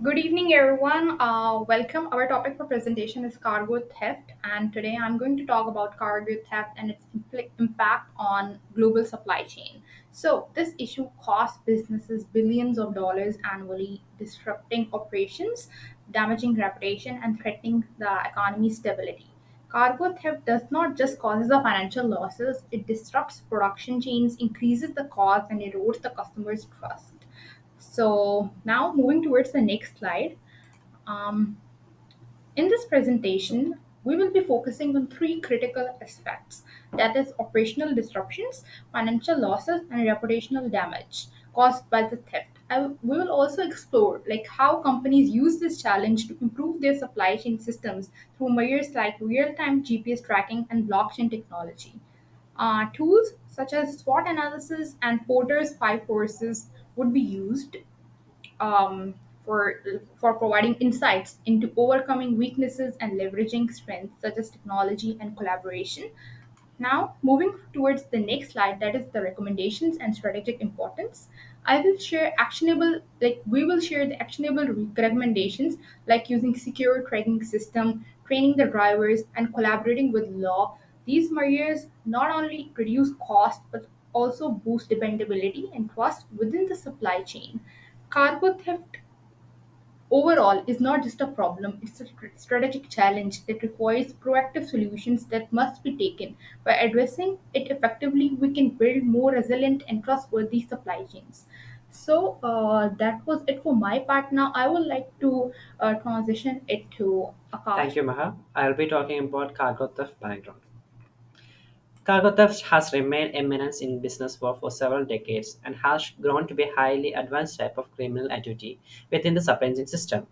Good evening, everyone. Welcome. Our topic for presentation is cargo theft, and today I'm going to talk about cargo theft and its impact on global supply chain. So, this issue costs businesses billions of dollars annually, disrupting operations, damaging reputation, and threatening the economy's stability. Cargo theft does not just causes the financial losses; it disrupts production chains, increases the cost, and erodes the customer's trust. So now moving towards the next slide. Um, in this presentation, we will be focusing on three critical aspects, that is operational disruptions, financial losses, and reputational damage caused by the theft. We will also explore like how companies use this challenge to improve their supply chain systems through measures like real-time GPS tracking and blockchain technology. Tools such as SWOT analysis and Porter's five forces would be used um, for providing insights into overcoming weaknesses and leveraging strengths such as technology and collaboration. Now, moving towards the next slide, that is the recommendations and strategic importance. I will share actionable, like we will share the actionable recommendations, like using secure tracking system, training the drivers, and collaborating with law. These measures not only reduce cost but also boost dependability and trust within the supply chain. Cargo theft overall is not just a problem, it's a strategic challenge that requires proactive solutions that must be taken. By addressing it effectively, we can build more resilient and trustworthy supply chains. So that was it for my part. Now I would like to transition it to Thank Akash. you, Maha. I'll be talking about cargo theft background. Cargo theft has remained a menace in business world for several decades and has grown to be a highly advanced type of criminal activity within the supply chain system.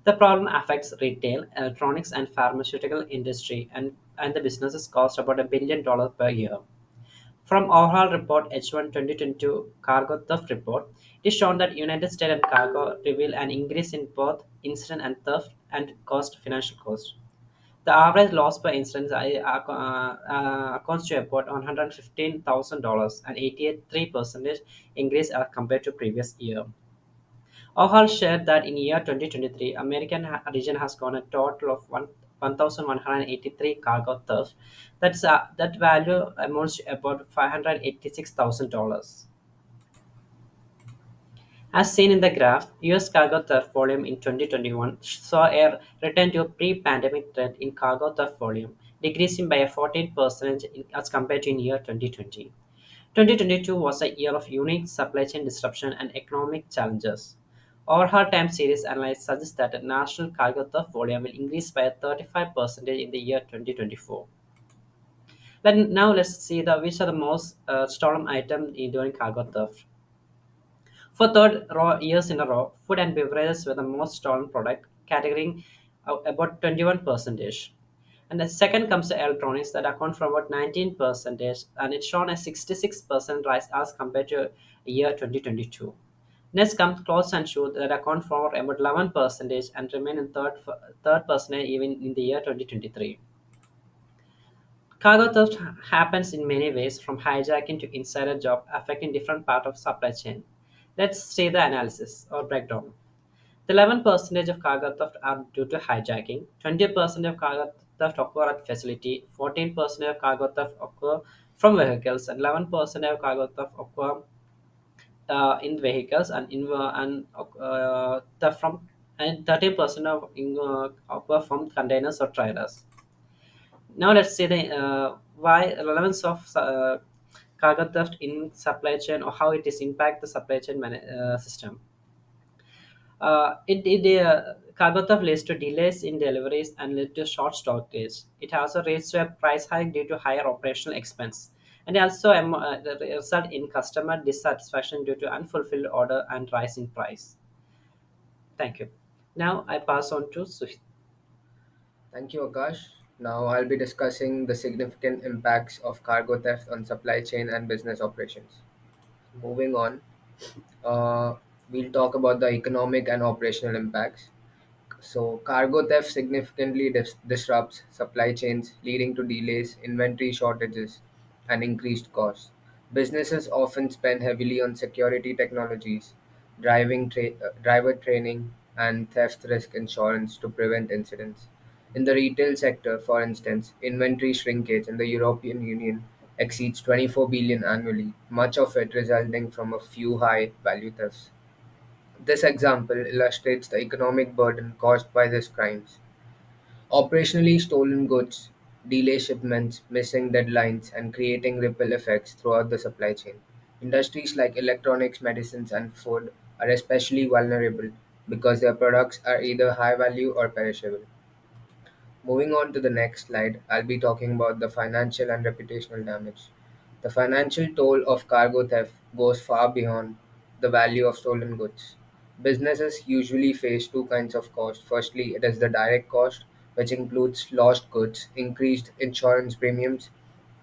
The problem affects retail, electronics, and pharmaceutical industry, and the businesses cost about $1 billion per year. From overall report H1 2022 cargo theft report, it is shown that United States and cargo reveal an increase in both incident and theft and financial cost. The average loss per instance accounts to about $115,000 and 83% increase compared to previous year. Ohal shared that in year 2023, American region has gone a total of 1,183 cargo thefts. That value amounts to about $586,000. As seen in the graph, US cargo theft volume in 2021 saw a return to a pre-pandemic trend in cargo theft volume, decreasing by a 14% as compared to in year 2020. 2022 was a year of unique supply chain disruption and economic challenges. Overhaul time series analysis suggests that the national cargo theft volume will increase by a 35% in the year 2024. Now let's see which are the most stolen items during cargo theft. For years in a row, food and beverages were the most stolen product, categorizing about 21%. And the second comes to electronics that account for about 19%, and it's shown a 66% rise as compared to year 2022. Next comes clothes and shoes that account for about 11% and remain in third percent even in the year 2023. Cargo theft happens in many ways, from hijacking to insider job, affecting different parts of supply chain. Let's see the analysis or breakdown. The 11% of cargo theft are due to hijacking, 20% of cargo theft occur at facility, 14% of cargo theft occur from vehicles, and 11% of cargo theft occur in vehicles and theft from and 13% of occur from containers or trailers. Now let's see the why relevance of cargo theft in supply chain, or how it is impact the supply chain system. Cargo theft leads to delays in deliveries and lead to short stockage. It also leads to a price hike due to higher operational expense, and also result in customer dissatisfaction due to unfulfilled order and rise in price. Thank you. Now I pass on to Sushit. Thank you, Akash. Now I'll be discussing the significant impacts of cargo theft on supply chain and business operations. Moving on, uh, we'll talk about the economic and operational impacts. So, cargo theft significantly disrupts supply chains, leading to delays, inventory shortages, and increased costs. Businesses often spend heavily on security technologies, driver training, and theft risk insurance to prevent incidents. In the retail sector, for instance, inventory shrinkage in the European Union exceeds 24 billion annually, much of it resulting from a few high value thefts. This example illustrates the economic burden caused by these crimes. Operationally, stolen goods delay shipments, missing deadlines, and creating ripple effects throughout the supply chain. Industries like electronics, medicines, and food are especially vulnerable because their products are either high value or perishable. Moving on to the next slide, I'll be talking about the financial and reputational damage. The financial toll of cargo theft goes far beyond the value of stolen goods. Businesses usually face two kinds of cost. Firstly, it is the direct cost, which includes lost goods, increased insurance premiums,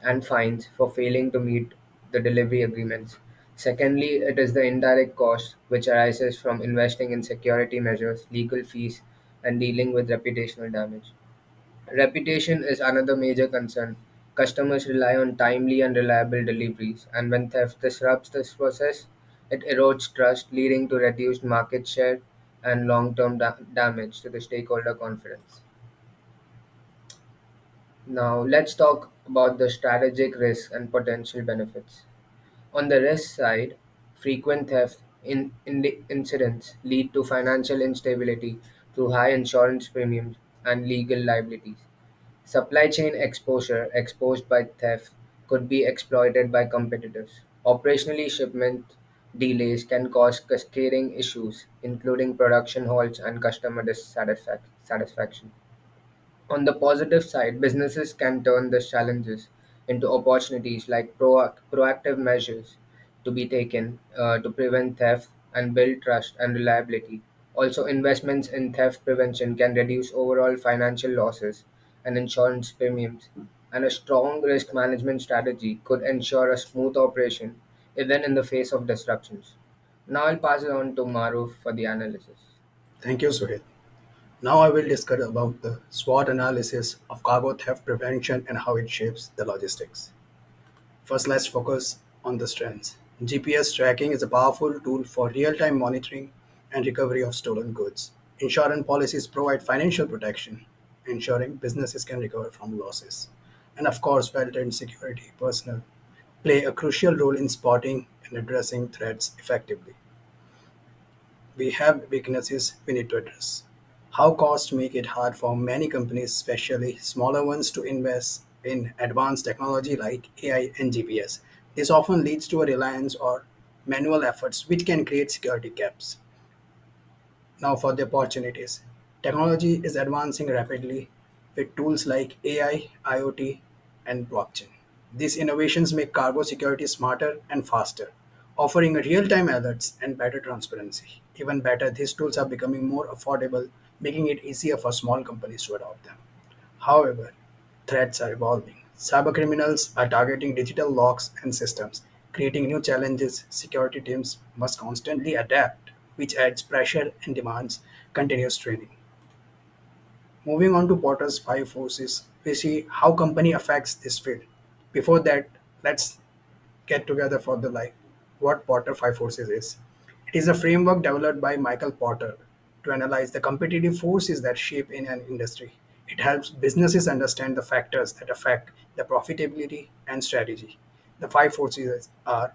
and fines for failing to meet the delivery agreements. Secondly, it is the indirect cost, which arises from investing in security measures, legal fees, and dealing with reputational damage. Reputation is another major concern. Customers rely on timely and reliable deliveries, and when theft disrupts this process, it erodes trust, leading to reduced market share and long term damage to the stakeholder confidence. Now, let's talk about the strategic risks and potential benefits. On the risk side, frequent theft incidents lead to financial instability through high insurance premiums and legal liabilities. Supply chain exposure exposed by theft could be exploited by competitors. Operationally, shipment delays can cause cascading issues, including production halts and customer dissatisfaction. On the positive side, businesses can turn these challenges into opportunities like proactive measures to be taken to prevent theft and build trust and reliability. Also, investments in theft prevention can reduce overall financial losses and insurance premiums, and a strong risk management strategy could ensure a smooth operation even in the face of disruptions. Now, I'll pass it on to Maruf for the analysis. Thank you, Suhit. Now I will discuss about the SWOT analysis of cargo theft prevention and how it shapes the logistics. First, let's focus on the strengths. GPS tracking is a powerful tool for real-time monitoring and recovery of stolen goods. Insurance policies provide financial protection, ensuring businesses can recover from losses. And of course, well-trained security personnel play a crucial role in spotting and addressing threats effectively. We have weaknesses we need to address. How costs make it hard for many companies, especially smaller ones, to invest in advanced technology like AI and GPS. This often leads to a reliance or manual efforts which can create security gaps. Now, for the opportunities. Technology is advancing rapidly with tools like AI, IoT, and blockchain. These innovations make cargo security smarter and faster, offering real time alerts and better transparency. Even better, these tools are becoming more affordable, making it easier for small companies to adopt them. However, threats are evolving. Cybercriminals are targeting digital locks and systems, creating new challenges. Security teams must constantly adapt, which adds pressure and demands continuous training. Moving on to Potter's five forces, we see how company affects this field. Before that, let's get together for the like what Potter Five Forces is. It is a framework developed by Michael Porter to analyze the competitive forces that shape in an industry. It helps businesses understand the factors that affect the profitability and strategy. The five forces are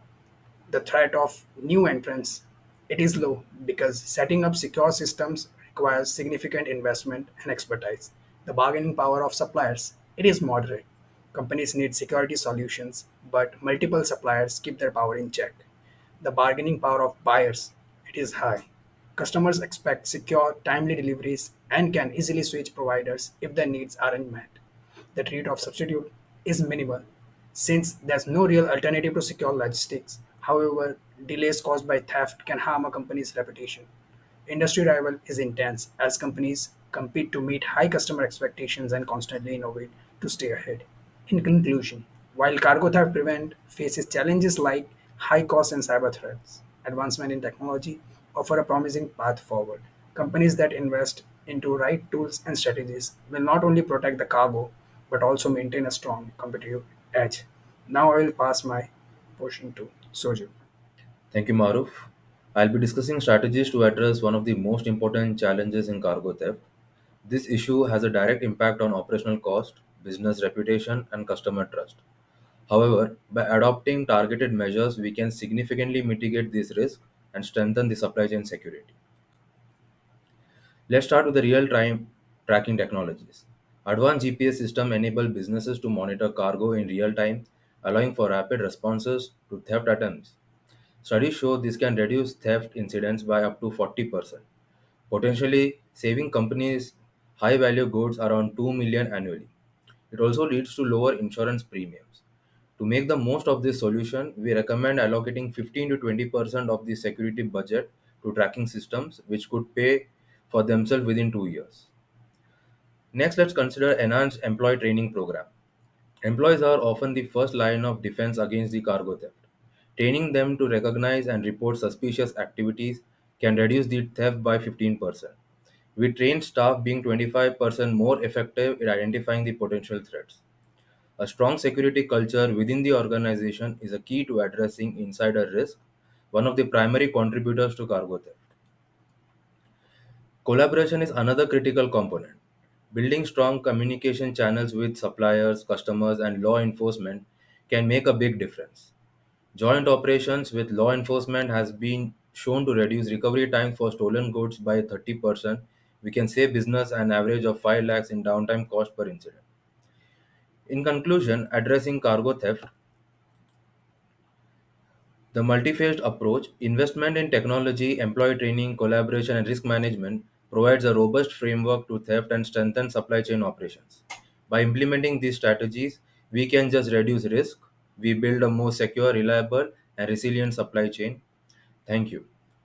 the threat of new entrants. It is low because setting up secure systems requires significant investment and expertise. The bargaining power of suppliers, it is moderate. Companies need security solutions, but multiple suppliers keep their power in check. The bargaining power of buyers, it is high. Customers expect secure, timely deliveries and can easily switch providers if their needs aren't met. The rate of substitute is minimal since there's no real alternative to secure logistics. However, delays caused by theft can harm a company's reputation. Industry rival is intense as companies compete to meet high customer expectations and constantly innovate to stay ahead. In conclusion, while cargo theft prevent faces challenges like high costs and cyber threats, advancement in technology offer a promising path forward. Companies that invest into right tools and strategies will not only protect the cargo but also maintain a strong competitive edge. Now I will pass my portion to Soju. Thank you, Maruf. I'll be discussing strategies to address one of the most important challenges in cargo theft. This issue has a direct impact on operational cost, business reputation, and customer trust. However, by adopting targeted measures, we can significantly mitigate this risk and strengthen the supply chain security. Let's start with the real-time tracking technologies. Advanced GPS systems enable businesses to monitor cargo in real time, allowing for rapid responses to theft attempts. Studies show this can reduce theft incidents by up to 40%, potentially saving companies high value goods around 2 million annually. It also leads to lower insurance premiums. To make the most of this solution, we recommend allocating 15 to 20% of the security budget to tracking systems, which could pay for themselves within 2 years. Next, let's consider enhanced employee training program. Employees are often the first line of defense against the cargo theft. Training them to recognize and report suspicious activities can reduce the theft by 15%. We train staff being 25% more effective in identifying the potential threats. A strong security culture within the organization is a key to addressing insider risk, one of the primary contributors to cargo theft. Collaboration is another critical component. Building strong communication channels with suppliers, customers, and law enforcement can make a big difference. Joint operations with law enforcement has been shown to reduce recovery time for stolen goods by 30%. We can save business an average of 5 lakhs in downtime cost per incident. In conclusion, addressing cargo theft, the multi-phased approach, investment in technology, employee training, collaboration, and risk management provides a robust framework to theft and strengthen supply chain operations. By implementing these strategies, we can just reduce risk, we build a more secure, reliable, and resilient supply chain. Thank you.